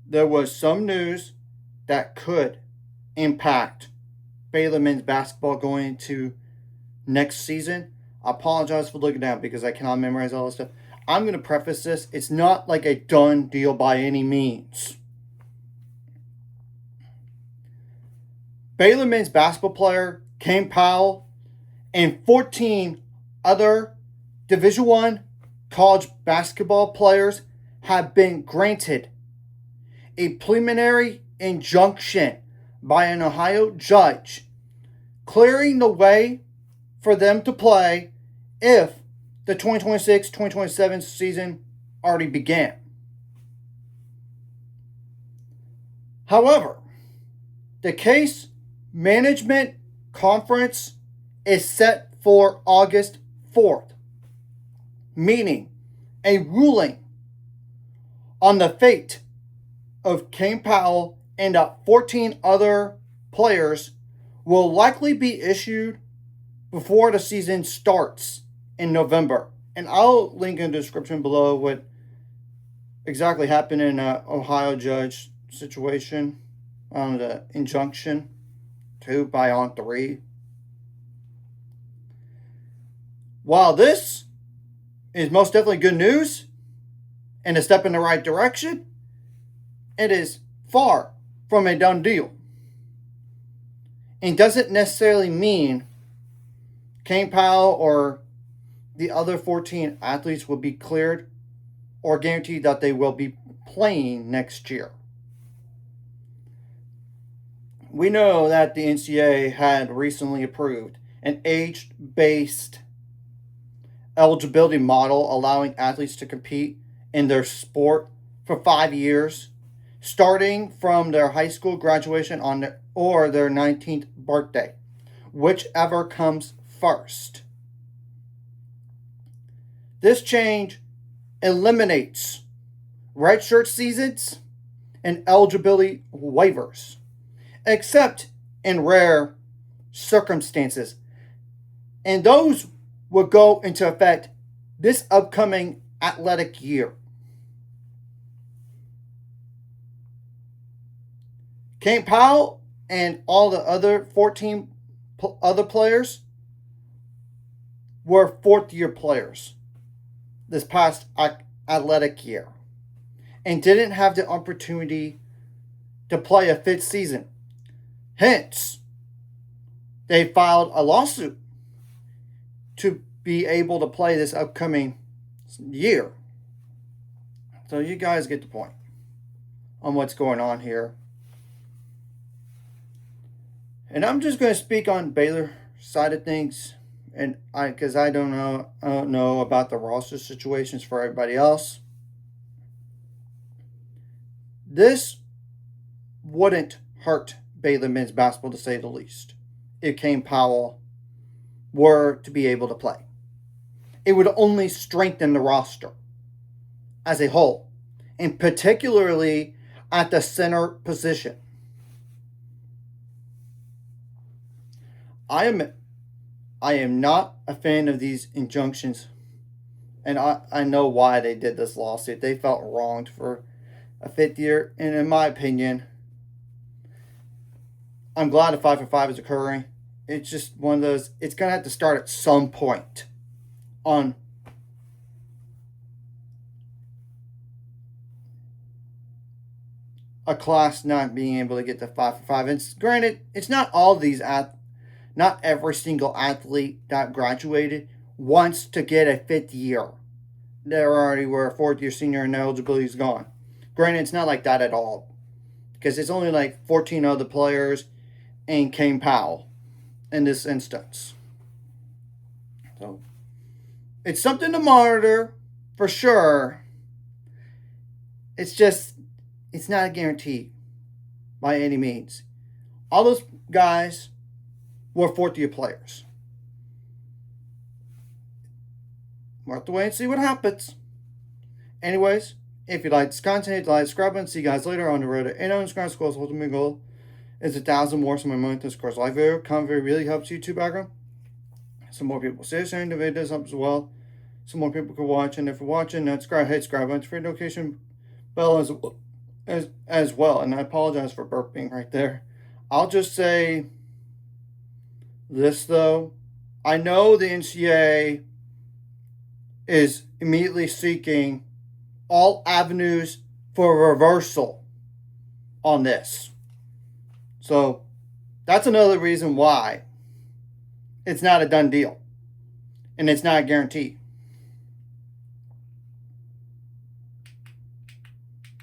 there was some news that could impact Baylor men's basketball going into next season. I apologize for looking down because I cannot memorize all this stuff. I'm going to preface this. It's not like a done deal by any means. Baylor men's basketball player Caden Powell and 14 other Division I college basketball players have been granted a preliminary injunction by an Ohio judge, clearing the way for them to play if the 2026-2027 season already began. However, the case management conference is set for August 4th, meaning a ruling on the fate of Caden Powell and 14 other players will likely be issued before the season starts in November. And I'll link in the description below what exactly happened in Ohio judge situation on the injunction 2-3. While this is most definitely good news and a step in the right direction, it is far from a done deal. And doesn't necessarily mean Caden Powell or the other 14 athletes will be cleared or guaranteed that they will be playing next year. We know that the NCAA had recently approved an age-based eligibility model allowing athletes to compete in their sport for 5 years, starting from their high school graduation or their 19th birthday, whichever comes first. This change eliminates redshirt seasons and eligibility waivers, except in rare circumstances. And those will go into effect this upcoming athletic year. Caden Powell and all the other 14 other players were fourth-year players this past athletic year and didn't have the opportunity to play a fifth season. Hence, they filed a lawsuit to be able to play this upcoming year. So you guys get the point on what's going on here. And I'm just going to speak on Baylor side of things, and because I don't know about the roster situations for everybody else. This wouldn't hurt Baylor men's basketball, to say the least, if Caden Powell were to be able to play. It would only strengthen the roster as a whole, and particularly at the center position. I am not a fan of these injunctions, and I know why they did this lawsuit. They felt wronged for a fifth year, and in my opinion, I'm glad a 5-for-5 is occurring. It's just one of those, it's going to have to start at some point on a class not being able to get to 5-for-5. And granted, it's not all these not every single athlete that graduated wants to get a fifth year. They already were a fourth-year senior and eligibility is gone. Granted, it's not like that at all, because it's only like 14 other players and Caden Powell in this instance. So it's something to monitor for sure. It's just, it's not a guarantee by any means. All those guys were fourth-year players. We'll have to wait and see what happens. Anyways, if you like this content, hit the like, subscribe button. See you guys later on the road to 800 subscribers. Goals. Ultimate goal is 1,000 more. So my money to score live video. Comment video really helps YouTube background. Some more people say sharing the video does help as well. Some more people can watch. And if you're watching, subscribe. Hit subscribe button for notification bell as well. And I apologize for burping right there. I'll just say this though. I know the NCAA is immediately seeking all avenues for reversal on this. So that's another reason why it's not a done deal. And it's not a guarantee.